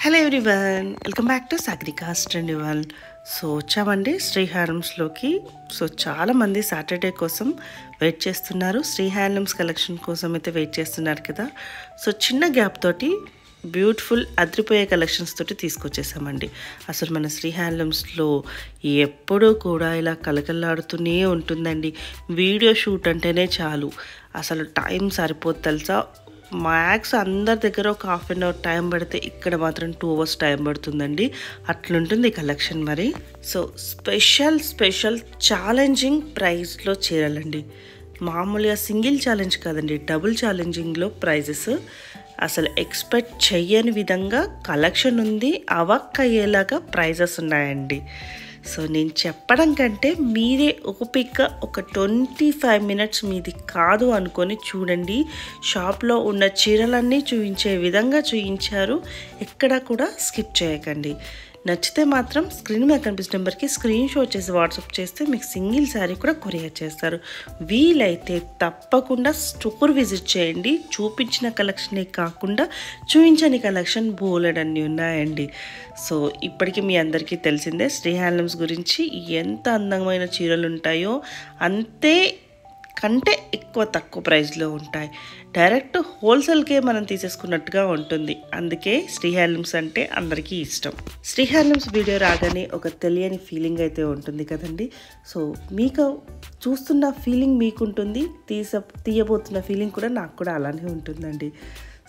Hello everyone, welcome back to Sagarika's trend one. So వచ్చామండి శ్రీ హ్యాండ్లూమ్స్లోకి. So చాలామంది సాటర్డే కోసం వెయిట్ చేస్తున్నారు, శ్రీ హ్యాండ్లూమ్స్ కలెక్షన్ కోసం అయితే వెయిట్ చేస్తున్నారు కదా. సో చిన్న గ్యాప్ తోటి బ్యూటిఫుల్ అదిరిపోయే కలెక్షన్స్ తోటి తీసుకొచ్చేసామండి. అసలు మన శ్రీ హ్యాండ్లూమ్స్లో ఎప్పుడూ కూడా ఇలా కలకల్లాడుతూనే ఉంటుందండి. వీడియో షూట్ అంటేనే చాలు, అసలు టైం సరిపోదు తెలుసా. మ్యాక్స్ అందరి దగ్గర ఒక హాఫ్ అన్ అవర్ టైం పడితే ఇక్కడ మాత్రం 2 hours టైం పడుతుందండి. అట్లుంటుంది కలెక్షన్ మరి. సో స్పెషల్ ఛాలెంజింగ్ ప్రైస్లో చీరలండి. మామూలుగా సింగిల్ ఛాలెంజ్ కాదండి, డబుల్ ఛాలెంజింగ్లో ప్రైజెస్. అసలు ఎక్స్పెక్ట్ చెయ్యని విధంగా కలెక్షన్ ఉంది, అవాక్ అయ్యేలాగా ప్రైజెస్ ఉన్నాయండి. సో నేను చెప్పడం కంటే మీరే ఓపిక ఒక 25 minutes మీది కాదు అనుకొని చూడండి. షాప్లో ఉన్న చీరలన్నీ చూపించే విధంగా చూపించారు, ఎక్కడా కూడా స్కిప్ చేయకండి. నచ్చితే మాత్రం స్క్రీన్ మీద కనిపిస్తున్న నెంబర్కి స్క్రీన్ షాట్ చేసి వాట్సాప్ చేస్తే మీకు సింగిల్ శారీ కూడా కొరియర్ చేస్తారు. వీలైతే తప్పకుండా స్టోర్ విజిట్ చేయండి. చూపించిన కలెక్షనే కాకుండా చూపించని కలెక్షన్ బోలెడన్ని ఉన్నాయండి. సో ఇప్పటికీ మీ అందరికీ తెలిసిందే శ్రీ హ్యాండ్లూమ్స్ గురించి. ఎంత అందమైన చీరలు ఉంటాయో అంతే కంటే తక్కువ ప్రైస్లో ఉంటాయి. డైరెక్ట్ హోల్సేల్కే మనం తీసేసుకున్నట్టుగా ఉంటుంది. అందుకే శ్రీ హ్యాండ్లూమ్స్ అంటే అందరికీ ఇష్టం. శ్రీ హ్యాండ్లూమ్స్ వీడియో రాగానే ఒక తెలియని ఫీలింగ్ అయితే ఉంటుంది కదండి. సో మీకు చూస్తున్న ఫీలింగ్ మీకుంటుంది, తీయబోతున్న ఫీలింగ్ కూడా నాకు కూడా అలానే ఉంటుందండి.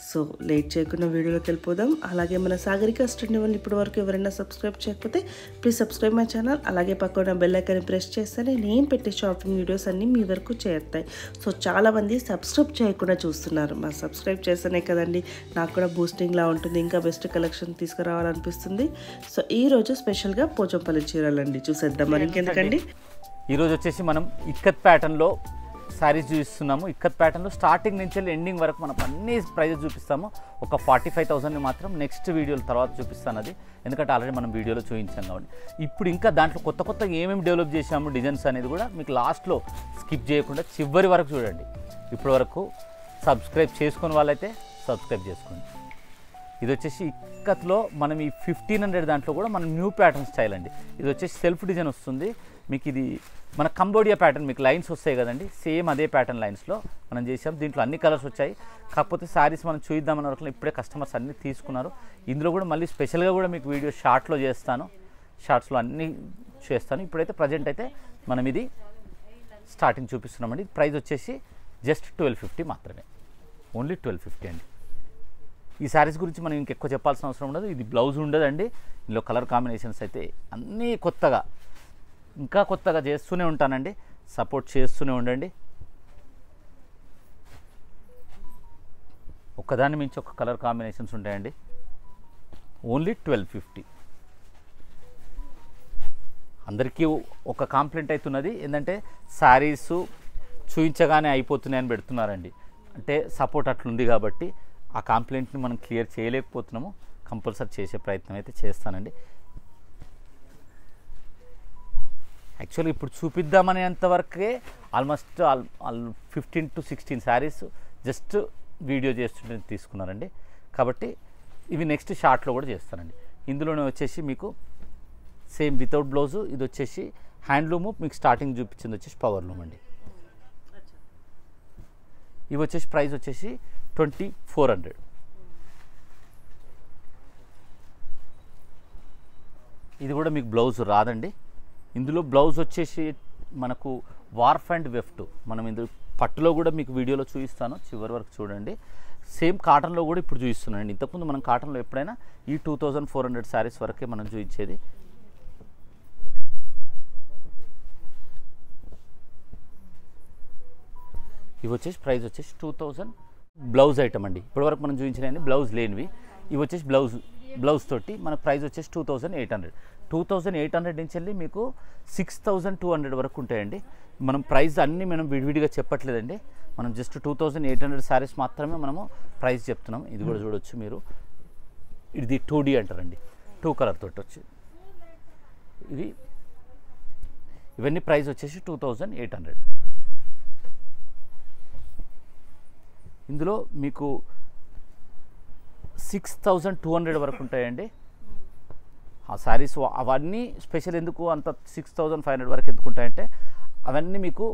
సో లేట్ చేయకుండా వీడియోలోకి వెళ్ళిపోదాం. అలాగే మన సాగరికాస్ ట్రెండ్ వన్ ఇప్పటి వరకు ఎవరైనా సబ్స్క్రైబ్ చేయకపోతే ప్లీజ్ సబ్స్క్రైబ్ మై ఛానల్. అలాగే పక్కన బెల్ ఐకాన్ ప్రెస్ చేస్తేనే నేను పెట్టే షాపింగ్ వీడియోస్ అన్నీ మీ వరకు చేరుతాయి. సో చాలామంది సబ్స్క్రైబ్ చేయకుండా చూస్తున్నారు. మరి సబ్స్క్రైబ్ చేస్తేనే కదండి నాకు కూడా బూస్టింగ్లా ఉంటుంది, ఇంకా బెస్ట్ కలెక్షన్ తీసుకురావాలనిపిస్తుంది. సో ఈరోజు స్పెషల్గా పోచంపల్లి చీరలండి, చూసేద్దాం. మరి ఇంకెందుకండి, ఈరోజు వచ్చేసి మనం ఇక్కత్ ప్యాటర్న్లో శారీస్ చూపిస్తున్నాము. ఇక్కత్ ప్యాటర్న్లో స్టార్టింగ్ నుంచి ఎండింగ్ వరకు మనం అన్ని ప్రైజెస్ చూపిస్తాము. ఒక 45,000 మాత్రం నెక్స్ట్ వీడియోల తర్వాత చూపిస్తాను అది, ఎందుకంటే ఆల్రెడీ మనం వీడియోలో చూపించాం కాబట్టి. ఇప్పుడు ఇంకా దాంట్లో కొత్త ఏమేమి డెవలప్ చేసాము డిజైన్స్ అనేది కూడా మీకు లాస్ట్లో స్కిప్ చేయకుండా చివరి వరకు చూడండి. ఇప్పటి వరకు సబ్స్క్రైబ్ చేసుకుని వాళ్ళైతే సబ్స్క్రైబ్ చేసుకోండి. ఇది వచ్చేసి ఇక్కత్లో మనం ఈ 1500 దాంట్లో కూడా మనం న్యూ ప్యాటర్న్ స్టైల్ అండి. ఇది వచ్చేసి సెల్ఫ్ డిజైన్ వస్తుంది మీకు. ఇది మన కంబోడియా ప్యాటర్న్, మీకు లైన్స్ వస్తాయి కదండి, సేమ్ అదే ప్యాటర్న్ లైన్స్లో మనం చేసాం. దీంట్లో అన్ని కలర్స్ వచ్చాయి. కాకపోతే శారీస్ మనం చూద్దామన్న వరకు ఇప్పుడే కస్టమర్స్ అన్నీ తీసుకున్నారు. ఇందులో కూడా మళ్ళీ స్పెషల్గా కూడా మీకు వీడియో షార్ట్లో చేస్తాను, షార్ట్స్లో అన్నీ చేస్తాను. ఇప్పుడైతే ప్రజెంట్ అయితే మనం ఇది స్టార్టింగ్ చూపిస్తున్నామండి. ప్రైస్ వచ్చేసి జస్ట్ 1250 మాత్రమే, ఓన్లీ 1250 అండి. ఈ శారీస్ గురించి మనం ఇంకెక్కువ చెప్పాల్సిన అవసరం ఉండదు. ఇది బ్లౌజ్ ఉండదండి, ఇందులో కలర్ కాంబినేషన్స్ అయితే అన్నీ ఇంకా కొత్తగా చేస్తూనే ఉంటానండి. సపోర్ట్ చేస్తూనే ఉండండి. ఒకదాన్ని మించి ఒక కలర్ కాంబినేషన్స్ ఉంటాయండి. ఓన్లీ 1250. అందరికీ ఒక కాంప్లైంట్ అవుతున్నది ఏంటంటే శారీస్ చూయించగానే అయిపోతున్నాయని పెడుతున్నారండి. అంటే సపోర్ట్ అట్లుంది కాబట్టి ఆ కాంప్లైంట్ని మనం క్లియర్ చేయలేకపోతున్నాము. కంపల్సరీ చేసే ప్రయత్నం అయితే చేస్తానండి. యాక్చువల్గా ఇప్పుడు చూపిద్దామనేంతవరకే almost 15 to 16 sarees just video చేస్తుంటే తీసుకున్నారండి. కాబట్టి ఇవి నెక్స్ట్ షార్ట్లో కూడా చేస్తానండి. ఇందులోనే వచ్చేసి మీకు సేమ్ వితౌట్ బ్లౌజు. ఇది వచ్చేసి హ్యాండ్లూము, మీకు స్టార్టింగ్ చూపించింది వచ్చేసి పవర్లూమ్ అండి. ఇవి వచ్చేసి ప్రైస్ వచ్చేసి 2400. ఇది కూడా మీకు బ్లౌజ్ రాదండి. ఇందులో బ్లౌజ్ వచ్చేసి మనకు వార్ఫ్ అండ్ వెఫ్ట్. మనం ఇందులో పట్టులో కూడా మీకు వీడియోలో చూపిస్తాను, చివరి వరకు చూడండి. సేమ్ కాటన్లో కూడా ఇప్పుడు చూపిస్తున్నానండి. ఇంతకుముందు మనం కాటన్లో ఎప్పుడైనా ఈ 2400 శారీస్ వరకే మనం చూపించేది. ఇవి వచ్చేసి ప్రైస్ వచ్చేసి 2000. బ్లౌజ్ ఐటమ్ అండి, ఇప్పటివరకు మనం చూపించినవి బ్లౌజ్ లేనివి. ఇవి వచ్చేసి బ్లౌజ్ తోటి మన ప్రైస్ వచ్చేసి 2800. 2800 నుంచి వెళ్ళి మీకు 6200 వరకు ఉంటాయండి. మనం ప్రైస్ అన్నీ మనం విడివిడిగా చెప్పట్లేదండి, మనం జస్ట్ 2800 శారీస్ మాత్రమే మనము ప్రైస్ చెప్తున్నాం. ఇది కూడా చూడొచ్చు మీరు. ఇది 2D అంటారండి, 2 కలర్ తోటి వచ్చి. ఇవన్నీ ప్రైస్ వచ్చేసి 2800. ఇందులో మీకు 6200 వరకు ఉంటాయండి ఆ శారీస్. అవన్నీ స్పెషల్ ఎందుకు అంత 6500 వరకు ఎందుకు ఉంటాయంటే అవన్నీ మీకు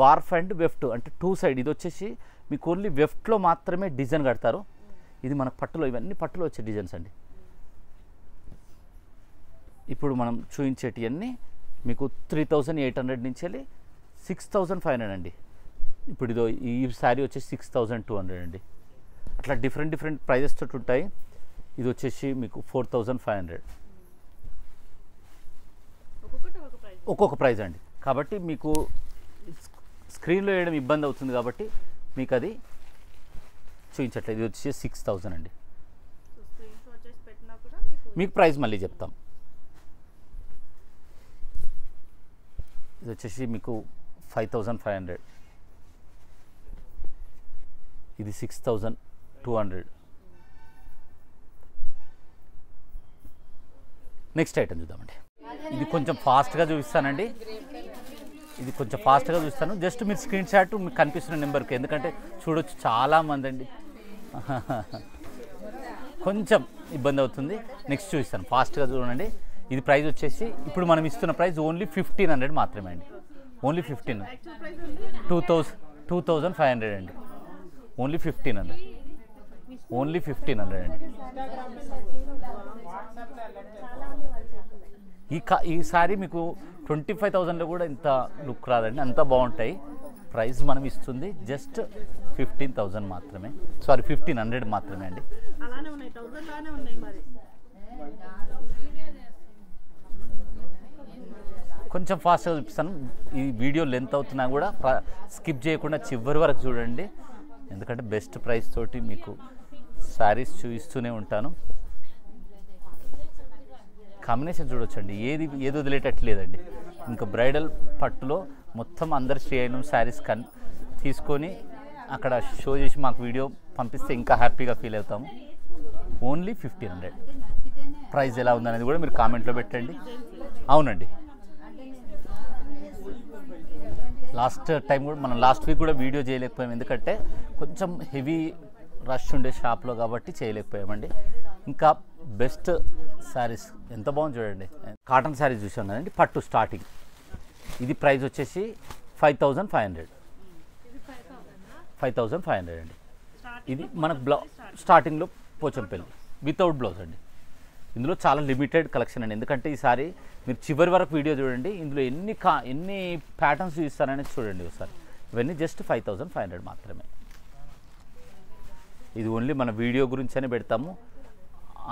వార్ఫ్ అండ్ వెఫ్ట్ అంటే 2 సైడ్. ఇది వచ్చేసి మీకు ఓన్లీ వెఫ్ట్లో మాత్రమే డిజైన్ కడతారు. ఇది మన పట్టులో, ఇవన్నీ పట్టులో వచ్చే డిజైన్స్ అండి. ఇప్పుడు మనం చూపించేటివన్నీ మీకు 3800 నుంచి వెళ్ళి 6500 అండి. ఇప్పుడు ఇదో ఈ శారీ వచ్చేసి 6200 అండి. అట్లా డిఫరెంట్ ప్రైజెస్ తోటి ఉంటాయి. ఇది వచ్చేసి మీకు 4500 ఒక్కొక్క ప్రైజ్ అండి. కాబట్టి మీకు స్క్రీన్లో వేయడం ఇబ్బంది అవుతుంది కాబట్టి మీకు అది చూపించట్లేదు. ఇది వచ్చేసి 6000 అండి. మీకు ప్రైస్ మళ్ళీ చెప్తాం. ఇది వచ్చేసి మీకు 5500. ఇది 6200. నెక్స్ట్ ఐటమ్ చూద్దామండి. ఇది కొంచెం ఫాస్ట్గా చూపిస్తానండి. ఇది కొంచెం ఫాస్ట్గా చూస్తాను. జస్ట్ మీరు స్క్రీన్ షాట్ మీకు కనిపిస్తున్న నెంబర్కి, ఎందుకంటే చూడొచ్చు చాలామంది అండి, కొంచెం ఇబ్బంది అవుతుంది. నెక్స్ట్ చూపిస్తాను, ఫాస్ట్గా చూడండి. ఇది ప్రైస్ వచ్చేసి ఇప్పుడు మనం ఇస్తున్న ప్రైస్ ఓన్లీ 1500 మాత్రమే అండి. ఓన్లీ 1500. 2500 అండి. ఓన్లీ 1500. ఓన్లీ 1500 అండి. ఈ సారీ మీకు 25,000లో కూడా ఇంత లుక్ రాదండి, అంత బాగుంటాయి. ప్రైస్ మనం ఇస్తుంది జస్ట్ 15,000 మాత్రమే, సారీ 1500 మాత్రమే అండి. కొంచెం ఫాస్ట్గా చూపిస్తాను. ఈ వీడియో లెంత్ అవుతున్నా కూడా స్కిప్ చేయకుండా చివరి వరకు చూడండి, ఎందుకంటే బెస్ట్ ప్రైస్ తోటి మీకు శారీస్ చూపిస్తూనే ఉంటాను. కాంబినేషన్ చూడొచ్చండి, ఏది వదిలేటట్లేదండి. ఇంకా బ్రైడల్ పట్టులో మొత్తం అందరు శ్రీ ఐనూమ్స్ శారీస్ తీసుకొని అక్కడ షో చేసి మాకు వీడియో పంపిస్తే ఇంకా హ్యాపీగా ఫీల్ అవుతాము. ఓన్లీ 1500. ప్రైస్ ఎలా ఉందనేది కూడా మీరు కామెంట్లో పెట్టండి. అవునండి, లాస్ట్ టైం కూడా మనం లాస్ట్ వీక్ కూడా వీడియో చేయలేకపోయాం, ఎందుకంటే కొంచెం హెవీ రష్ ఉండే షాప్లో కాబట్టి చేయలేకపోయామండి. ఇంకా బెస్ట్ శారీస్ ఎంత బాగుంది చూడండి. కాటన్ శారీస్ చూసాం కదండి, పట్టు స్టార్టింగ్. ఇది ప్రైస్ వచ్చేసి 5500. 5500 అండి. ఇది మనకు స్టార్టింగ్లో పోచంపల్లి వితౌట్ బ్లౌజ్ అండి. ఇందులో చాలా లిమిటెడ్ కలెక్షన్ అండి, ఎందుకంటే ఈసారి మీరు చివరి వరకు వీడియో చూడండి. ఇందులో ఎన్ని ప్యాటర్న్స్ చూపిస్తారనేది చూడండి ఒకసారి. ఇవన్నీ జస్ట్ 5500 మాత్రమే. ఇది ఓన్లీ మన వీడియో గురించనే పెడతాము,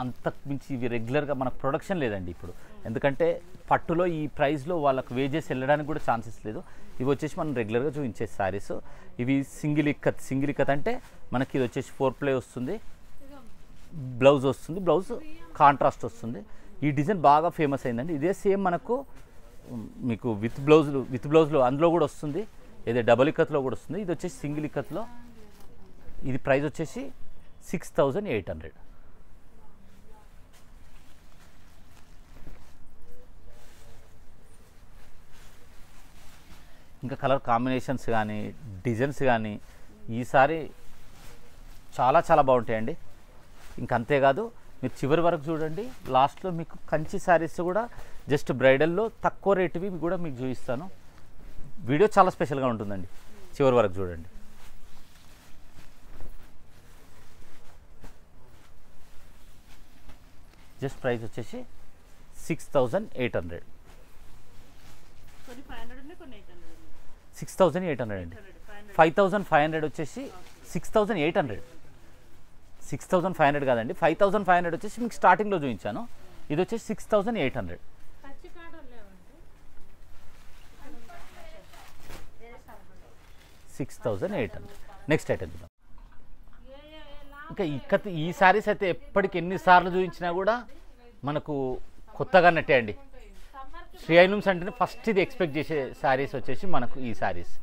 అంతకు మించి ఇవి రెగ్యులర్గా మనకు ప్రొడక్షన్ లేదండి ఇప్పుడు, ఎందుకంటే పట్టులో ఈ ప్రైస్లో వాళ్ళకు వేజెస్ వెళ్ళడానికి కూడా ఛాన్సెస్ లేదు. ఇవి వచ్చేసి మనం రెగ్యులర్గా చూపించే శారీస్. ఇవి సింగిల్ ఇక్కత్ అంటే మనకి ఇది వచ్చేసి 4 ప్లే వస్తుంది, బ్లౌజ్ వస్తుంది, బ్లౌజ్ కాంట్రాస్ట్ వస్తుంది. ఈ డిజైన్ బాగా ఫేమస్ అయిందండి. ఇదే సేమ్ మనకు మీకు విత్ బ్లౌజ్లో అందులో కూడా వస్తుంది, ఏదో డబుల్ ఇక్కత్లో కూడా వస్తుంది. ఇది వచ్చేసి సింగిల్ ఇక్కత్లో. ఇది ప్రైస్ వచ్చేసి 6800. ఇంకా కలర్ కాంబినేషన్స్ కానీ డిజైన్స్ కానీ ఈసారి చాలా బాగుంటాయండి. ఇంకా అంతేకాదు, మీరు చివరి వరకు చూడండి. లాస్ట్లో మీకు కంచి శారీస్ కూడా జస్ట్ బ్రైడల్లో తక్కువ రేటువి కూడా మీకు చూపిస్తాను. వీడియో చాలా స్పెషల్గా ఉంటుందండి, చివరి వరకు చూడండి. జస్ట్ ప్రైస్ వచ్చేసి 6800. 6800 అండి. 5500 వచ్చేసి 6800. 6500 కాదండి, 5500 వచ్చేసి మీకు స్టార్టింగ్లో చూపించాను. ఇది వచ్చేసి 6800. నెక్స్ట్ ఐటమ్ చూద్దాం. ఇంకా ఈ శారీస్ అయితే ఎప్పటికి ఎన్నిసార్లు చూపించినా కూడా మనకు కొత్తగా నట్టే అండి. శ్రీ ఐనూమ్స్ అంటేనే ఫస్ట్ ఇది ఎక్స్పెక్ట్ చేసే శారీస్ వచ్చేసి మనకు ఈ శారీస్.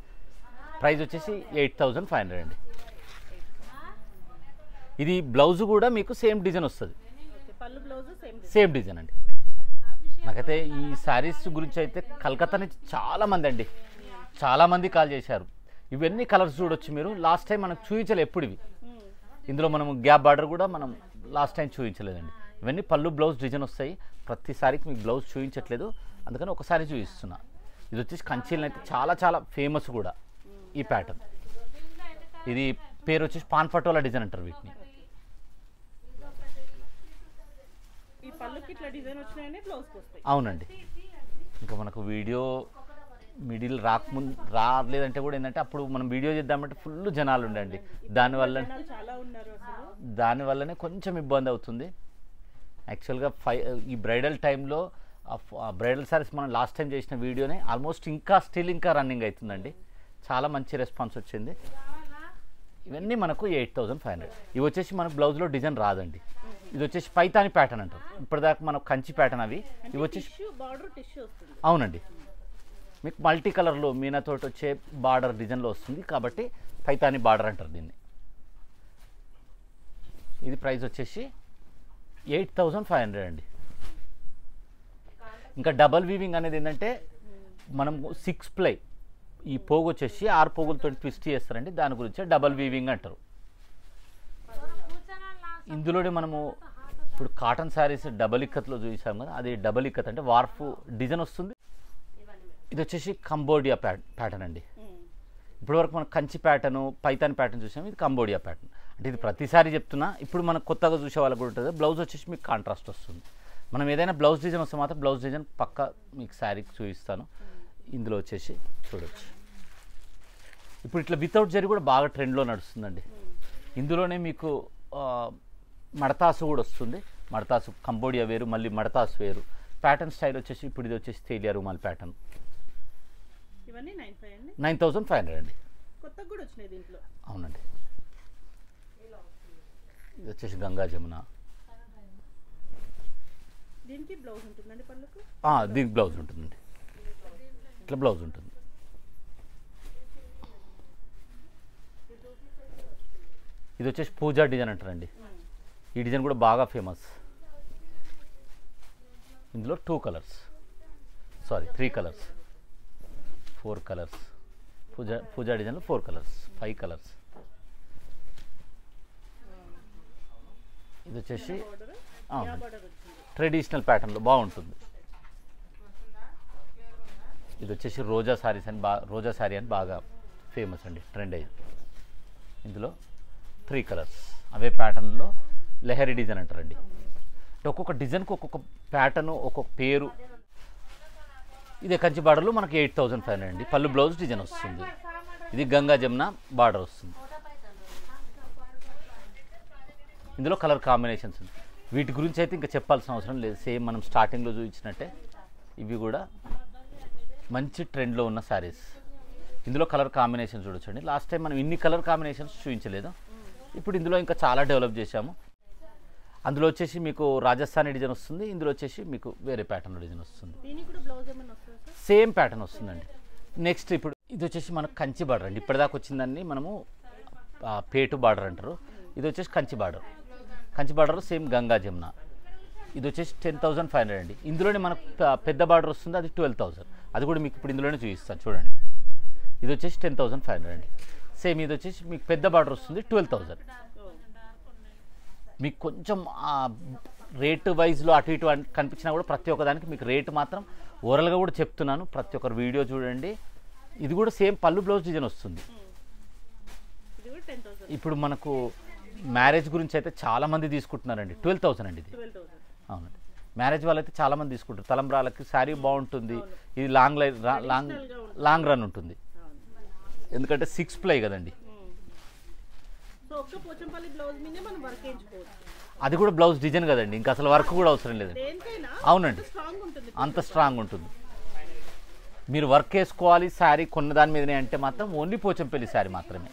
ప్రైస్ వచ్చేసి 8500 అండి. ఇది బ్లౌజ్ కూడా మీకు సేమ్ డిజైన్ వస్తుంది, సేమ్ డిజైన్ అండి. నాకైతే ఈ శారీస్ గురించి అయితే కలకత్తా నుంచి చాలామంది కాల్ చేశారు. ఇవన్నీ కలర్స్ చూడొచ్చు మీరు. లాస్ట్ టైం మనకు చూపించలే ఎప్పుడు ఇవి. ఇందులో మనం గ్యాప్ బార్డర్ కూడా మనం లాస్ట్ టైం చూపించలేదండి. ఇవన్నీ పళ్ళు బ్లౌజ్ డిజైన్ వస్తాయి. ప్రతిసారికి మీకు బ్లౌజ్ చూపించట్లేదు, అందుకని ఒకసారి చూపిస్తున్నా. ఇది వచ్చేసి కంచీలను అయితే చాలా చాలా ఫేమస్ కూడా ఈ ప్యాటర్న్. ఇది పేరు వచ్చేసి పాన్ పటోలా డిజైన్ అంటారు వీటిని. అవునండి. ఇంకా మనకు వీడియో మిడిల్ రాలేదంటే కూడా ఏంటంటే అప్పుడు మనం వీడియో చేద్దామంటే ఫుల్ జనాలు ఉండండి, దానివల్లనే కొంచెం ఇబ్బంది అవుతుంది. యాక్చువల్గా ఈ బ్రైడల్ టైంలో బ్రైడల్ సారీస్ మనం లాస్ట్ టైం చేసిన వీడియోనే ఆల్మోస్ట్ ఇంకా రన్నింగ్ అవుతుందండి. చాలా మంచి రెస్పాన్స్ వచ్చింది. ఇవన్నీ మనకు 8500. ఇవి వచ్చేసి మనకు బ్లౌజ్లో డిజైన్ రాదండి. ఇది వచ్చేసి పైతాని ప్యాటర్న్ అంటారు. ఇప్పటిదాకా మనకు కంచి ప్యాటర్న్ అవి. ఇవి వచ్చేసి అవునండి, మీకు మల్టీ కలర్లో మీనాతోటి వచ్చే బార్డర్ డిజైన్లో వస్తుంది కాబట్టి పైతాని బార్డర్ అంటారు దీన్ని. ఇది ప్రైస్ వచ్చేసి 8500 అండి. ఇంకా డబల్ వీవింగ్ అనేది ఏంటంటే మనం 6 ప్లై ఈ పోగు వచ్చేసి 6 పోగులతో ట్విస్ట్ చేస్తారండి, దాని గురించి డబల్ వీవింగ్ అంటారు. ఇందులోనే మనము ఇప్పుడు కాటన్ శారీస్ డబల్ ఇక్కత్లో చూసాం కదా, అది డబల్ ఇక్కత్ అంటే వార్ఫ్ డిజైన్ వస్తుంది. ఇది వచ్చేసి కంబోడియా ప్యాటర్న్ అండి. ఇప్పటివరకు మనం కంచి ప్యాటర్ను పైతాన్ ప్యాటర్న్ చూసాము, ఇది కంబోడియా ప్యాటర్న్. అంటే ఇది ప్రతిసారి చెప్తున్నా, ఇప్పుడు మనకు కొత్తగా చూసే వాళ్ళకి కూడా ఉంటుంది. బ్లౌజ్ వచ్చేసి మీకు కాంట్రాస్ట్ వస్తుంది. మనం ఏదైనా బ్లౌజ్ డిజైన్ వస్తే మాత్రం బ్లౌజ్ డిజైన్ పక్కా మీకు శారీకి చూపిస్తాను. ఇందులో వచ్చేసి చూడవచ్చు, ఇప్పుడు ఇట్లా వితౌట్ జరీ కూడా బాగా ట్రెండ్లో నడుస్తుందండి. ఇందులోనే మీకు మడతాసు కూడా వస్తుంది. మడతాసు కంబోడియా వేరు, మళ్ళీ మడతాసు వేరు. ప్యాటర్న్ స్టైల్ వచ్చేసి ఇప్పుడు ఇది వచ్చేసి తేలియా రుమాల్ ప్యాటర్న్. 9500 అండి. అవునండి. ఇది వచ్చేసి గంగా జమున. దీనికి బ్లౌజ్ ఉంటుందండి పళ్ళకు? దీనికి బ్లౌజ్ ఉంటుందండి, ఇట్లా బ్లౌజ్ ఉంటుంది. ఇది వచ్చేసి పూజా డిజైన్ అంటారండి. ఈ డిజైన్ కూడా బాగా ఫేమస్. ఇందులో 2 కలర్స్, సారీ 3 కలర్స్, 4 కలర్స్. పూజా డిజైన్లో 4 కలర్స్, 5 కలర్స్. ఇది వచ్చేసి ట్రెడిషనల్ ప్యాటర్న్లో బాగుంటుంది. ఇది వచ్చేసి రోజా శారీస్ అని రోజా శారీ అని బాగా ఫేమస్ అండి, ట్రెండ్ అయ్యింది. ఇందులో 3 కలర్స్, అవే ప్యాటర్న్లో లెహరీ డిజైన్ అంటారండి. అంటే ఒక్కొక్క డిజైన్కి ఒక్కొక్క ప్యాటర్ను, ఒక్కొక్క పేరు. ఇదే కంచి బార్డర్లో మనకి 8500 అండి. పళ్ళు బ్లౌజ్ డిజైన్ వస్తుంది. ఇది గంగా జమున బార్డర్ వస్తుంది. ఇందులో కలర్ కాంబినేషన్స్ ఉంది. వీటి గురించి అయితే ఇంకా చెప్పాల్సిన అవసరం లేదు, సేమ్ మనం స్టార్టింగ్లో చూపించినట్టే ఇవి కూడా మంచి ట్రెండ్లో ఉన్న శారీస్. ఇందులో కలర్ కాంబినేషన్స్ చూడొచ్చండి. లాస్ట్ టైం మనం ఇన్ని కలర్ కాంబినేషన్స్ చూపించలేదు, ఇప్పుడు ఇందులో ఇంకా చాలా డెవలప్ చేశాము. అందులో వచ్చేసి మీకు రాజస్థానీ డిజైన్ వస్తుంది, ఇందులో వచ్చేసి మీకు వేరే ప్యాటర్న్ డిజైన్ వస్తుంది. సేమ్ ప్యాటర్న్ వస్తుందండి. నెక్స్ట్ ఇప్పుడు ఇది వచ్చేసి మనకు కంచి బార్డర్ అండి. ఇప్పటిదాకా వచ్చిందాన్ని మనము పేటు బార్డర్ అంటారు. ఇది వచ్చేసి Kanchi border. Kanchi border same Ganga Jamuna. ఇది వచ్చేసి 10500 అండి. ఇందులోనే మనకు పెద్ద బార్డర్ వస్తుంది, అది 12000. అది కూడా మీకు ఇప్పుడు ఇందులోనే చూపిస్తాను చూడండి. ఇది వచ్చేసి 10500 అండి. సేమ్ ఇది వచ్చేసి మీకు పెద్ద బార్డర్ వస్తుంది 12000. మీకు కొంచెం రేటు వైజ్లో అటు ఇటు కనిపించినా కూడా ప్రతి ఒక్కదానికి మీకు రేటు మాత్రం ఓవరాల్గా కూడా చెప్తున్నాను. ప్రతి ఒక్కరు వీడియో చూడండి. ఇది కూడా సేమ్ పళ్ళు బ్లౌజ్ డిజైన్ వస్తుంది. ఇప్పుడు మనకు మ్యారేజ్ గురించి అయితే చాలామంది తీసుకుంటున్నారండి. 12000 అండి ఇది. అవునండి, మ్యారేజ్ వాళ్ళైతే చాలామంది తీసుకుంటారు. తలంబ్రాలకి శారీ బాగుంటుంది. ఇది లాంగ్ రన్ ఉంటుంది, ఎందుకంటే 6 ప్లై కదండి. అది కూడా బ్లౌజ్ డిజైన్ కదండి, ఇంకా అసలు వర్క్ కూడా అవసరం లేదండి. అవునండి, అంత స్ట్రాంగ్ ఉంటుంది. మీరు వర్క్ వేసుకోవాలి శారీ కొన్న దాని మీదనే అంటే మాత్రం ఓన్లీ పోచంపల్లి శారీ మాత్రమే.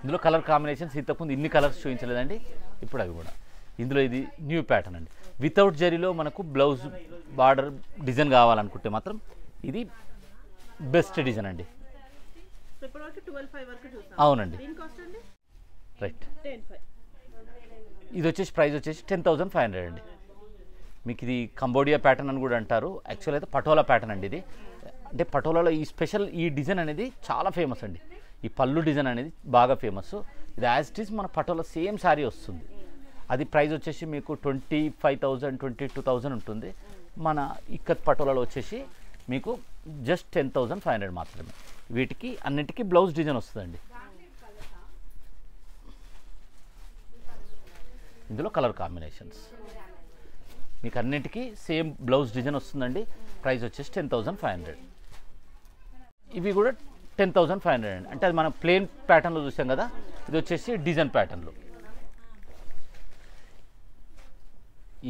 ఇందులో కలర్ కాంబినేషన్స్ ఇంతకుముందు ఇన్ని కలర్స్ చూపించలేదండి, ఇప్పుడు అవి కూడా. ఇందులో ఇది న్యూ ప్యాటర్న్ అండి. వితౌట్ జరీలో మనకు బ్లౌజ్ బార్డర్ డిజైన్ కావాలనుకుంటే మాత్రం ఇది బెస్ట్ డిజైన్ అండి. అవునండి, రైట్. ఇది వచ్చేసి ప్రైస్ వచ్చేసి 10500 అండి. మీకు ఇది కంబోడియా ప్యాటర్న్ అని కూడా అంటారు. యాక్చువల్ అయితే పటోలా ప్యాటర్న్ అండి ఇది. అంటే పటోలాలో ఈ స్పెషల్ ఈ డిజైన్ అనేది చాలా ఫేమస్ అండి. ఈ పళ్ళు డిజైన్ అనేది బాగా ఫేమస్. ఇది యాజ్ ఇట్ ఈస్ మన పటోలా సేమ్ శారీ వస్తుంది. అది ప్రైస్ వచ్చేసి మీకు 25,000 22,000 ఉంటుంది. మన ఇక్కత్ పటోలాలో వచ్చేసి మీకు జస్ట్ 10,500 మాత్రమే. వీటికి అన్నిటికీ బ్లౌజ్ డిజైన్ వస్తుందండి. ఇందులో కలర్ కాంబినేషన్స్ మీకు అన్నిటికీ సేమ్ బ్లౌజ్ డిజైన్ వస్తుందండి. ప్రైస్ వచ్చేసి 10,500. ఇవి కూడా 10,500 అండి. అంటే అది మనం ప్లెయిన్ ప్యాటర్న్లో చూసాం కదా, ఇది వచ్చేసి డిజైన్ ప్యాటర్న్లో.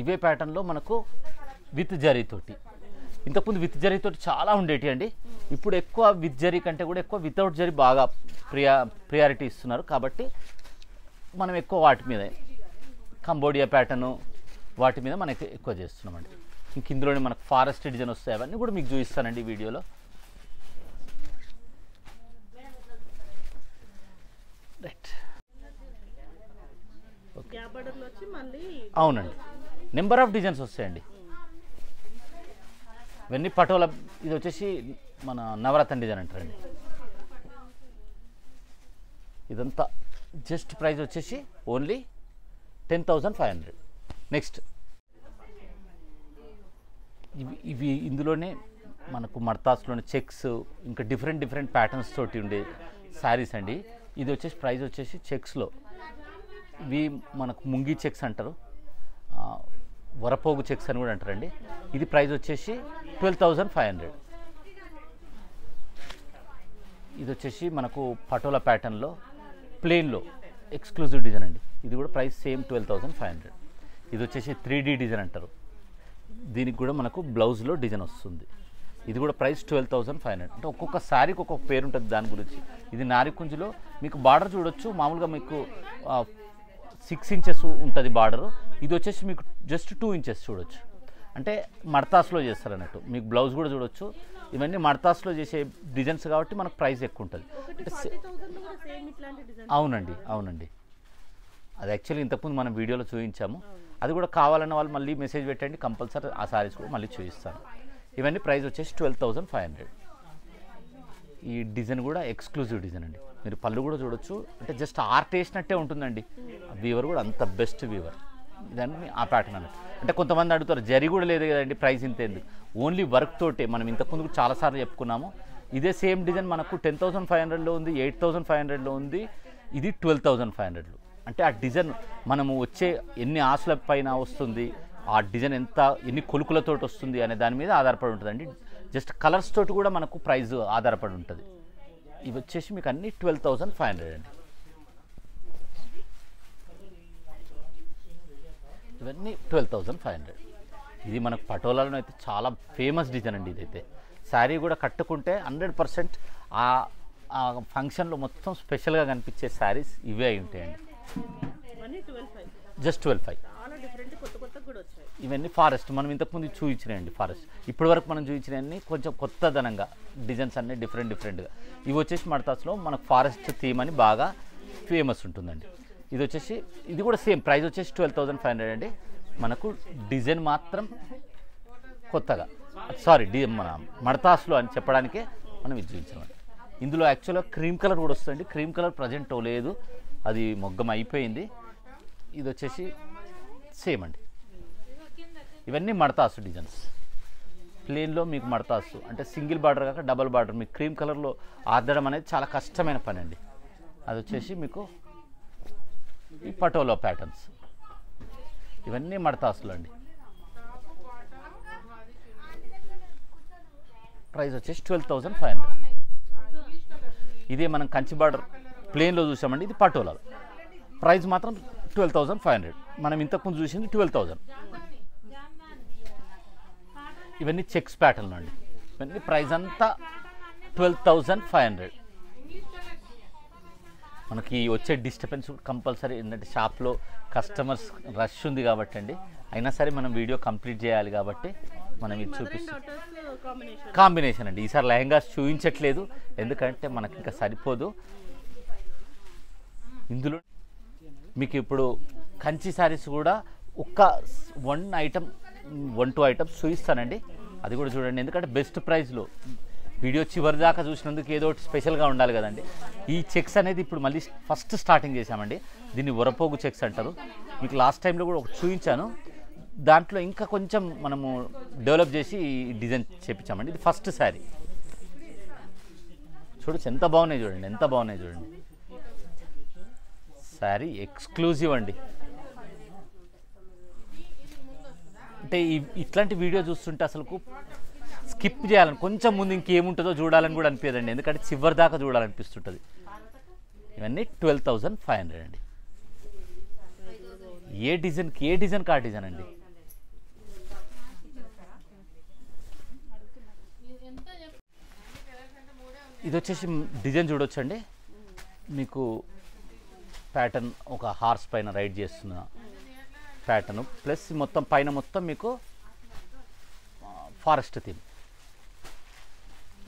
ఇవే ప్యాటర్న్లో మనకు విత్ జరీతోటి, ఇంతకుముందు విత్ జరీతోటి చాలా ఉండేటి అండి. ఇప్పుడు ఎక్కువ విత్ జరీ కంటే కూడా ఎక్కువ వితౌట్ జరీ బాగా ప్రియారిటీ ఇస్తున్నారు. కాబట్టి మనం ఎక్కువ వాటి మీద కంబోడియా ప్యాటర్ను వాటి మీద మనకి ఎక్కువ చేస్తున్నామండి. ఇంక ఇందులోనే మనకు ఫారెస్ట్ డిజైన్ వస్తాయి, అవన్నీ కూడా మీకు చూపిస్తానండి ఈ వీడియోలో. రైట్, అవునండి. నెంబర్ ఆఫ్ డిజైన్స్ వస్తాయండి. ఇవన్నీ పటోలా. ఇది వచ్చేసి మన నవరత్న డిజైన్ అంటారండి. ఇదంతా జస్ట్ ప్రైస్ వచ్చేసి ఓన్లీ 10,500. నెక్స్ట్ ఇవి ఇందులోనే మనకు మర్తాస్లోని చెక్స్ ఇంకా డిఫరెంట్ ప్యాటర్న్స్ తోటి ఉండే శారీస్ అండి. ఇది వచ్చేసి ప్రైస్ వచ్చేసి చెక్స్లో ఇవి మనకు ముంగి చెక్స్ అంటారు, వరపోగు చెక్స్ అని కూడా అంటారండి. ఇది ప్రైస్ వచ్చేసి 12,500. ఇది వచ్చేసి మనకు పటోలా ప్యాటర్న్లో ప్లెయిన్లో ఎక్స్క్లూజివ్ డిజైన్ అండి. ఇది కూడా ప్రైస్ సేమ్ 12,500. ఇది వచ్చేసి 3D డిజైన్ అంటారు. దీనికి కూడా మనకు బ్లౌజ్లో డిజైన్ వస్తుంది. ఇది కూడా ప్రైస్ 12,500. అంటే ఒక్కొక్క శారీకి ఒక్కొక్క పేరు ఉంటుంది దాని గురించి. ఇది నారికుంజులో మీకు బార్డర్ చూడొచ్చు. మామూలుగా మీకు 6 ఇంచెస్ ఉంటుంది బార్డరు. ఇది వచ్చేసి మీకు జస్ట్ 2 ఇంచెస్ చూడొచ్చు. అంటే మడతాస్లో చేస్తారు అన్నట్టు. మీకు బ్లౌజ్ కూడా చూడొచ్చు. ఇవన్నీ మడతాస్లో చేసే డిజైన్స్ కాబట్టి మనకు ప్రైస్ ఎక్కువ ఉంటుంది. అవునండి. అది యాక్చువల్లీ ఇంతకుముందు మనం వీడియోలో చూపించాము. అది కూడా కావాలన్న వాళ్ళు మళ్ళీ మెసేజ్ పెట్టండి, కంపల్సరీ ఆ సారీస్ కూడా మళ్ళీ చూపిస్తాను. ఇవన్నీ ప్రైస్ వచ్చేసి 12,500. ఈ డిజైన్ కూడా ఎక్స్క్లూజివ్ డిజైన్ అండి. మీరు పళ్ళు కూడా చూడొచ్చు. అంటే జస్ట్ ఆర్ట్ వేసినట్టే ఉంటుందండి. వీవర్ కూడా అంత బెస్ట్ వీవర్. ఇదన్నీ ఆ ప్యాటర్న్ అన్నట్టు. అంటే కొంతమంది అడుగుతారు జరీ కూడా లేదు కదండి ప్రైస్ ఇంత ఎందుకు. ఓన్లీ వర్క్ తోటే. మనం ఇంతకుముందు చాలాసార్లు చెప్పుకున్నాము. ఇదే సేమ్ డిజైన్ మనకు 10,500లో ఉంది, 8,500లో ఉంది, ఇది 12,500లో. అంటే ఆ డిజైన్ మనము వచ్చే ఎన్ని ఆశల పైన వస్తుంది, ఆ డిజైన్ ఎన్ని కొలుకులతో వస్తుంది అనే దాని మీద ఆధారపడి ఉంటుందండి. జస్ట్ కలర్స్ తోటి కూడా మనకు ప్రైస్ ఆధారపడి ఉంటుంది. ఇవి వచ్చేసి మీకు అన్ని 12,500 అండి. ఇవన్నీ 12,500. ఇది మనకు పటోలాలో అయితే చాలా ఫేమస్ డిజైన్ అండి. ఇదైతే శారీ కూడా కట్టుకుంటే 100% ఆ ఫంక్షన్లో మొత్తం స్పెషల్గా కనిపించే శారీస్ ఇవే అయి ఉంటాయండి. జస్ట్ 12,500. ఇవన్నీ ఫారెస్ట్ మనం ఇంతకుముందు చూపించినాయండి. ఫారెస్ట్ ఇప్పటి వరకు మనం చూపించినవన్నీ కొంచెం కొత్తదనంగా డిజైన్స్ అన్నీ డిఫరెంట్గా. ఇవి వచ్చేసి మడతాస్లో మనకు ఫారెస్ట్ థీమ్ అని బాగా ఫేమస్ ఉంటుందండి. ఇది వచ్చేసి ఇది కూడా సేమ్ ప్రైస్ వచ్చేసి 12,500 అండి. మనకు డిజైన్ మాత్రం కొత్తగా మన మడతాస్లో అని చెప్పడానికే మనం ఇది చూపించామండి. ఇందులో యాక్చువల్గా క్రీమ్ కలర్ కూడా వస్తుందండి. క్రీమ్ కలర్ ప్రజెంట్ లేదు, అది మొగ్గం అయిపోయింది. ఇది వచ్చేసి సేమ్ అండి. ఇవన్నీ మడతాసు డిజైన్స్. ప్లేన్లో మీకు మడతాసు అంటే సింగిల్ బార్డర్ కాక డబల్ బార్డర్ మీకు క్రీమ్ కలర్లో ఆర్దడం అనేది చాలా కష్టమైన పని అండి. అది వచ్చేసి మీకు ఈ పటోలా ప్యాటర్న్స్. ఇవన్నీ మడతాసులు అండి. ప్రైస్ వచ్చేసి 12,500. ఇదే మనం కంచి బార్డర్ ప్లేన్లో చూసామండి. ఇది పటోలాలో ప్రైస్ మాత్రం 12,500. మనం ఇంతకుముందు చూసింది 12,000. ఇవన్నీ చెక్స్ ప్యాటర్న్ అండి. ఇవన్నీ ప్రైస్ అంతా 12,500. మనకి వచ్చే డిస్టర్బెన్స్ కంపల్సరీ ఏంటంటే షాప్లో కస్టమర్స్ రష్ ఉంది కాబట్టి అండి. అయినా సరే మనం వీడియో కంప్లీట్ చేయాలి కాబట్టి మనం ఇది చూపిస్తాం. కాంబినేషన్ అండి. ఈసారి లెహంగాస్ చూపించట్లేదు ఎందుకంటే మనకి ఇంకా సరిపోదు. ఇందులో మీకు ఇప్పుడు కంచి శారీస్ కూడా ఒక్క 1 2 ఐటమ్స్ చూపిస్తానండి. అది కూడా చూడండి. ఎందుకంటే బెస్ట్ ప్రైస్లో వీడియో చివరి దాకా చూసినందుకు ఏదో ఒకటి స్పెషల్గా ఉండాలి కదండి. ఈ చెక్స్ అనేది ఇప్పుడు మళ్ళీ ఫస్ట్ స్టార్టింగ్ చేశామండి. దీన్ని వరపోగు చెక్స్ అంటారు. మీకు లాస్ట్ టైంలో కూడా ఒక చూపించాను. దాంట్లో ఇంకా కొంచెం మనము డెవలప్ చేసి డిజైన్ చేపించామండి. ఇది ఫస్ట్ శారీ. చూడొచ్చు ఎంత బాగున్నాయి చూడండి, ఎంత బాగున్నాయి చూడండి. శారీ ఎక్స్క్లూజివ్ అండి. అంటే ఇట్లాంటి వీడియో చూస్తుంటే అసలు స్కిప్ చేయాలని, కొంచెం ముందు ఇంకేముంటుందో చూడాలని కూడా అనిపించదండి. ఎందుకంటే చివరి దాకా చూడాలనిపిస్తుంటుంది. ఇవన్నీ 12,500 అండి. ఏ డిజైన్కి ఆ డిజైన్ అండి. ఇది వచ్చేసి డిజైన్ చూడొచ్చండి. మీకు ప్యాటర్న్ ఒక హార్స్ పైన రైడ్ చేస్తున్న ప్యాటర్న్, ప్లస్ మొత్తం పైన మొత్తం మీకు ఫారెస్ట్ థీమ్.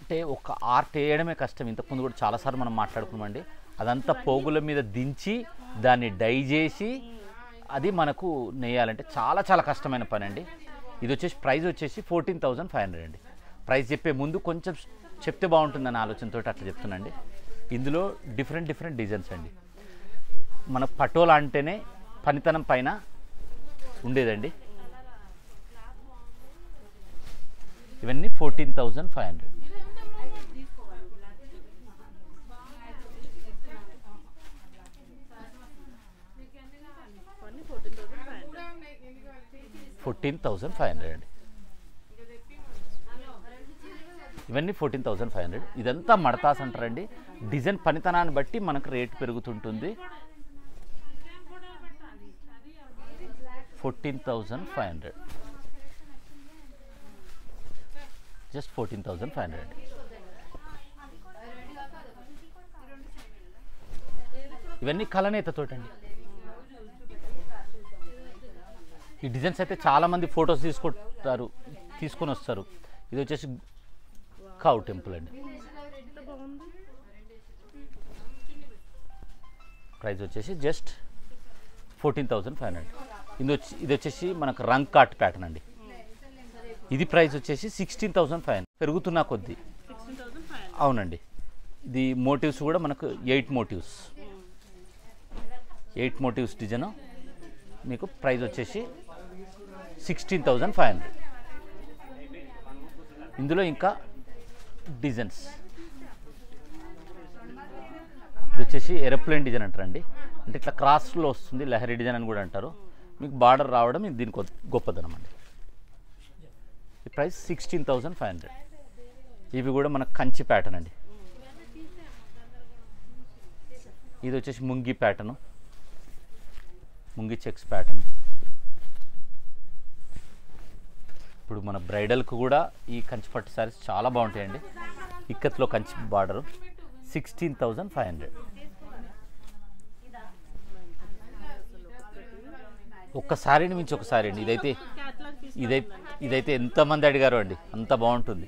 అంటే ఒక ఆర్ట్ వేయడమే కష్టం. ఇంతకుముందు కూడా చాలాసార్లు మనం మాట్లాడుకున్నామండి. అదంతా పోగుల మీద దించి దాన్ని డై చేసి అది మనకు నేయాలంటే చాలా చాలా కష్టమైన పని అండి. ఇది వచ్చేసి ప్రైస్ వచ్చేసి 14,500 అండి. ప్రైస్ చెప్పే ముందు కొంచెం చెప్తే బాగుంటుందన్న ఆలోచనతో అట్లా చెప్తున్నాండి. ఇందులో డిఫరెంట్ డిజైన్స్ అండి. మన పటోలా అంటేనే పనితనం పైన ఉండేదండి. ఇవన్నీ 14,500. అండి. ఇవన్నీ 14,500. ఇదంతా మడతాస్ అంటారండి. డిజైన్ పనితనాన్ని బట్టి మనకు రేట్ పెరుగుతుంటుంది. 14,500, జస్ట్ 14,500 అండి. ఇవన్నీ కలనేతతోటండి. ఈ డిజైన్స్ అయితే చాలామంది ఫొటోస్ తీసుకొని వస్తారు. ఇది వచ్చేసి కావ్ టెంపుల్ అండి. ప్రైస్ వచ్చేసి జస్ట్ 14,500. ఇది వచ్చేసి మనకు రంగ్ కాట్ ప్యాటర్న్ అండి. ఇది ప్రైస్ వచ్చేసి 16,500. పెరుగుతున్న కొద్దీ. అవునండి. ఇది మోటివ్స్ కూడా మనకు 8 మోటివ్స్ డిజైన్. మీకు ప్రైస్ వచ్చేసి 16,500. ఇందులో ఇంకా డిజైన్స్. ఇది వచ్చేసి ఏరోప్లేన్ డిజైన్ అంటారండి. అంటే ఇట్లా క్రాస్లో వస్తుంది, లహరి డిజైన్ అని కూడా అంటారు. మీకు బార్డర్ రావడం దీనికి గొప్పదనం అండి. ఈ ప్రైస్ 16,500. ఇవి కూడా మన కంచి ప్యాటర్న్ అండి. ఇది వచ్చేసి Mungi pattern, Mungi checks pattern. ఇప్పుడు మన బ్రైడల్కు కూడా ఈ కంచి పట్టు శారీస్ చాలా బాగుంటాయండి. ఇక్కత్లో కంచి బార్డరు 16,500. ఒక్క శారీని మించి ఒక శారీ అండి. ఇదైతే ఎంతమంది అడిగారు అండి, అంత బాగుంటుంది.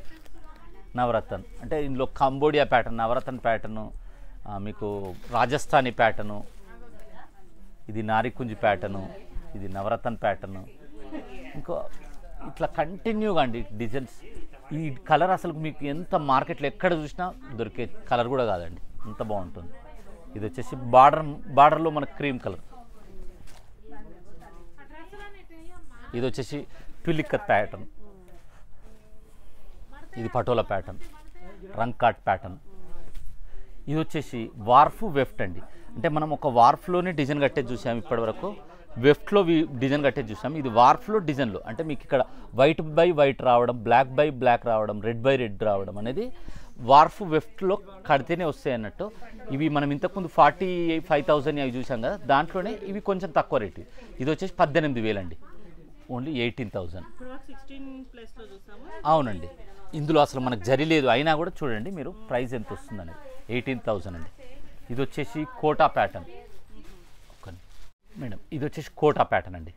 నవరత్న్ అంటే ఇందులో కంబోడియా ప్యాటర్న్, నవరత్న్ ప్యాటర్ను, మీకు రాజస్థానీ ప్యాటర్ను, ఇది నారికుంజి ప్యాటర్ను, ఇది నవరత్న్ ప్యాటర్ను. ఇంకో ఇట్లా కంటిన్యూగా అండి డిజైన్స్. ఈ కలర్ అసలు మీకు ఎంత మార్కెట్లో ఎక్కడ చూసినా దొరికే కలర్ కూడా కాదండి, అంత బాగుంటుంది. ఇది వచ్చేసి బార్డర్లో మనకు క్రీమ్ కలర్. ఇది వచ్చేసి ట్విలిక్కత్ ప్యాటర్న్. ఇది పటోలా ప్యాటర్న్, రంగ్ కాట్ ప్యాటర్న్. ఇది వచ్చేసి వార్ఫ్ వెఫ్ట్ అండి. అంటే మనం ఒక వార్ఫ్లోనే డిజైన్ కట్టేది చూసాము ఇప్పటివరకు, వెఫ్ట్లో డిజైన్ కట్టేది చూసాము. ఇది వార్ఫ్లో డిజైన్లో అంటే మీకు ఇక్కడ వైట్ బై వైట్ రావడం, బ్లాక్ బై బ్లాక్ రావడం, రెడ్ బై రెడ్ రావడం అనేది వార్ఫ్ వెఫ్ట్లో కడితేనే వస్తాయి అన్నట్టు. ఇవి మనం ఇంతకుముందు 45,000 అవి చూసాం కదా, దాంట్లోనే ఇవి కొంచెం తక్కువ రేటు. ఇది వచ్చేసి 18,000 అండి, ఓన్లీ 18,000. అవునండి. ఇందులో అసలు మనకు జరి లేదు, అయినా కూడా చూడండి మీరు ప్రైస్ ఎంత వస్తుందని, 18,000 అండి. ఇది వచ్చేసి కోటా ప్యాటర్న్ మేడం. ఇది వచ్చేసి కోటా ప్యాటర్న్ అండి.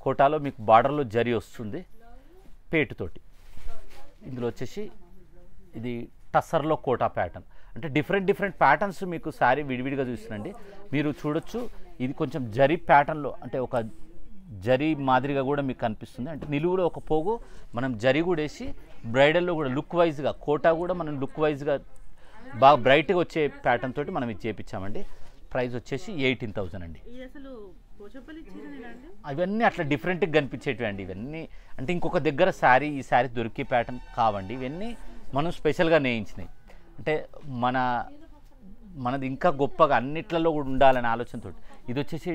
కోటాలో మీకు బార్డర్లో జరి వస్తుంది పేటుతోటి. ఇందులో వచ్చేసి ఇది టస్సర్లో కోటా ప్యాటర్న్. అంటే డిఫరెంట్ ప్యాటర్న్స్ మీకు శారీ విడివిడిగా చూస్తుందండి. మీరు చూడొచ్చు, ఇది కొంచెం జరి ప్యాటర్న్లో అంటే ఒక జరీ మాదిరిగా కూడా మీకు కనిపిస్తుంది. అంటే నిలువులో ఒక పోగు మనం జరీ కూడా వేసి బ్రైడల్లో కూడా లుక్ వైజ్గా కోటా కూడా మనం లుక్ వైజ్గా బాగా బ్రైట్గా వచ్చే ప్యాటర్న్ తోటి మనం ఇది చేపించామండి. ప్రైస్ వచ్చేసి 18,000 అండి. అవన్నీ అట్లా డిఫరెంట్గా కనిపించేటివి అండి. ఇవన్నీ అంటే ఇంకొక దగ్గర శారీ ఈ శారీ దొరికే ప్యాటర్న్ కావండి. ఇవన్నీ మనం స్పెషల్గా నేయించినాయి. అంటే మనది ఇంకా గొప్పగా అన్నిట్లలో కూడా ఉండాలనే ఆలోచనతో. ఇది వచ్చేసి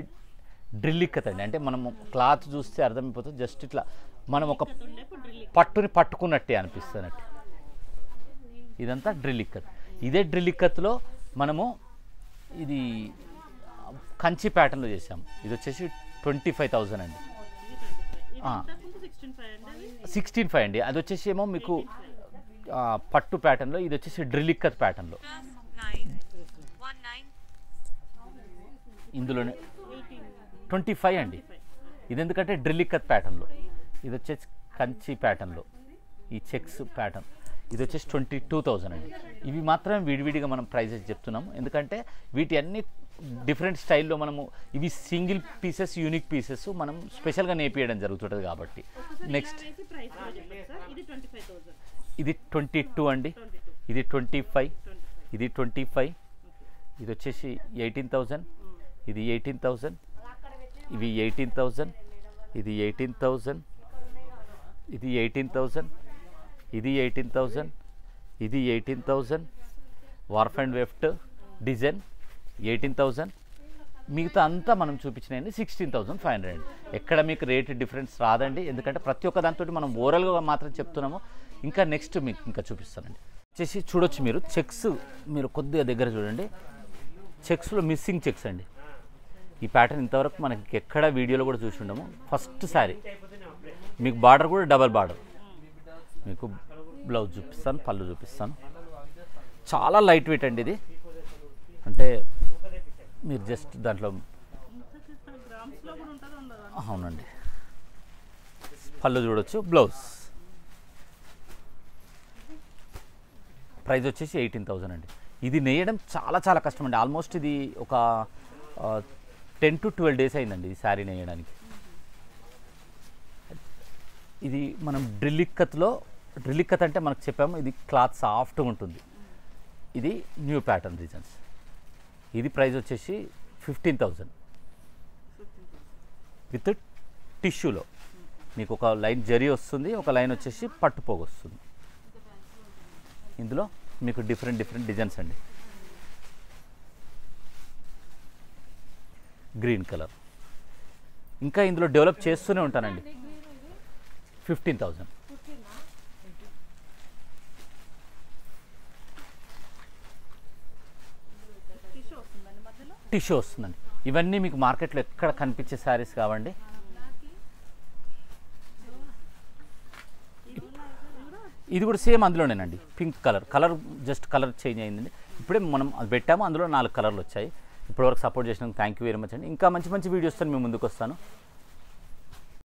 డ్రిల్ ఇక్కత్ అండి. అంటే మనము క్లాత్ చూస్తే అర్థమైపోతుంది. జస్ట్ ఇట్లా మనం ఒక పట్టుకున్నట్టే అనిపిస్తున్నట్టు. ఇదంతా డ్రిల్ ఇక్కత్. ఇదే డ్రిల్ ఇక్కత్లో మనము ఇది కంచి ప్యాటర్న్లో చేసాము. ఇది వచ్చేసి 25,000 అండి. 16,500 అండి. అది వచ్చేసి ఏమో మీకు పట్టు ప్యాటర్న్లో, ఇది వచ్చేసి డ్రిల్ ఇక్కత్ ప్యాటర్న్లో. ఇందులోనే 25 అండి. ఇది ఎందుకంటే డ్రిల్ ఇక్కత్ ప్యాటర్న్లో. ఇది వచ్చేసి కంచి ప్యాటర్న్లో ఈ చెక్స్ ప్యాటర్న్. ఇది వచ్చేసి 22,000 అండి. ఇవి మాత్రమే విడివిడిగా మనం ప్రైజెస్ చెప్తున్నాము. ఎందుకంటే వీటి అన్ని డిఫరెంట్ స్టైల్లో మనము ఇవి సింగిల్ పీసెస్ యూనిక్ పీసెస్ మనం స్పెషల్గా నేర్పియడం జరుగుతుంటుంది కాబట్టి. నెక్స్ట్ ఇది 22 అండి. ఇది 25, ఇది 25, ఇది వచ్చేసి 18,000, ఇది 18,000, ఇవి 18,000, ఇది 18,000, ఇది 18,000, ఇది 18,000, ఇది 18,000, వార్ఫ్ అండ్ వెఫ్ట్ డిజైన్ 18,000. మిగతా అంతా మనం చూపించినవి 16,500 అండి. ఎక్కడ మీకు రేట్ డిఫరెన్స్ రాదండి. ఎందుకంటే ప్రతి ఒక్క దాంతో మనం ఓవరాల్గా మాత్రం చెప్తున్నాము. ఇంకా నెక్స్ట్ మీకు ఇంకా చూపిస్తానండి. వచ్చేసి చూడొచ్చు మీరు చెక్స్, మీరు కొద్దిగా దగ్గర చూడండి. చెక్స్లో మిస్సింగ్ చెక్స్ అండి. ఈ ప్యాటర్న్ ఇంతవరకు మనకి ఎక్కడ వీడియోలో కూడా చూసి ఉండము. ఫస్ట్ శారీ మీకు బార్డర్ కూడా డబల్ బార్డర్. మీకు బ్లౌజ్ చూపిస్తాను, పళ్ళు చూపిస్తాను. చాలా లైట్ వెయిట్ అండి ఇది. అంటే మీరు జస్ట్ దాంట్లో అవునండి. పళ్ళు చూడొచ్చు, బ్లౌజ్. ప్రైస్ వచ్చేసి 18,000 అండి. ఇది నేయడం చాలా చాలా కష్టం అండి. ఆల్మోస్ట్ ఇది ఒక 10 to 12 days అయిందండి ఈ శారీ నేయడానికి. ఇది మనం డ్రిల్ ఇక్కత్ అంటే మనకు చెప్పాము, ఇది క్లాత్ సాఫ్ట్గా ఉంటుంది. ఇది న్యూ ప్యాటర్న్ డిజైన్స్. ఇది ప్రైస్ వచ్చేసి 15,000 విత్ టిష్యూలో. మీకు ఒక లైన్ జరీ వస్తుంది, ఒక లైన్ వచ్చేసి పట్టుపోగు వస్తుంది. ఇందులో మీకు డిఫరెంట్ డిజైన్స్ అండి. Green colour. ఇంకా ఇందులో డెవలప్ చేస్తూనే ఉంటానండి. 15,000. టిష్యూ వస్తుందండి. ఇవన్నీ మీకు మార్కెట్లో ఎక్కడ కనిపించే శారీస్ కావండి. ఇది కూడా సేమ్ అందులోనేనండి. Pink colour just colour change అయిందండి. ఇప్పుడే మనం అది పెట్టాము, అందులో 4 కలర్లు వచ్చాయి. ఇప్పటివరకు సపోర్ట్ చేసినందుకు థ్యాంక్ యూ వెరీ మచ్ అండి. ఇంకా మంచి వీడియోస్తో మేము ముందుకు వస్తాను.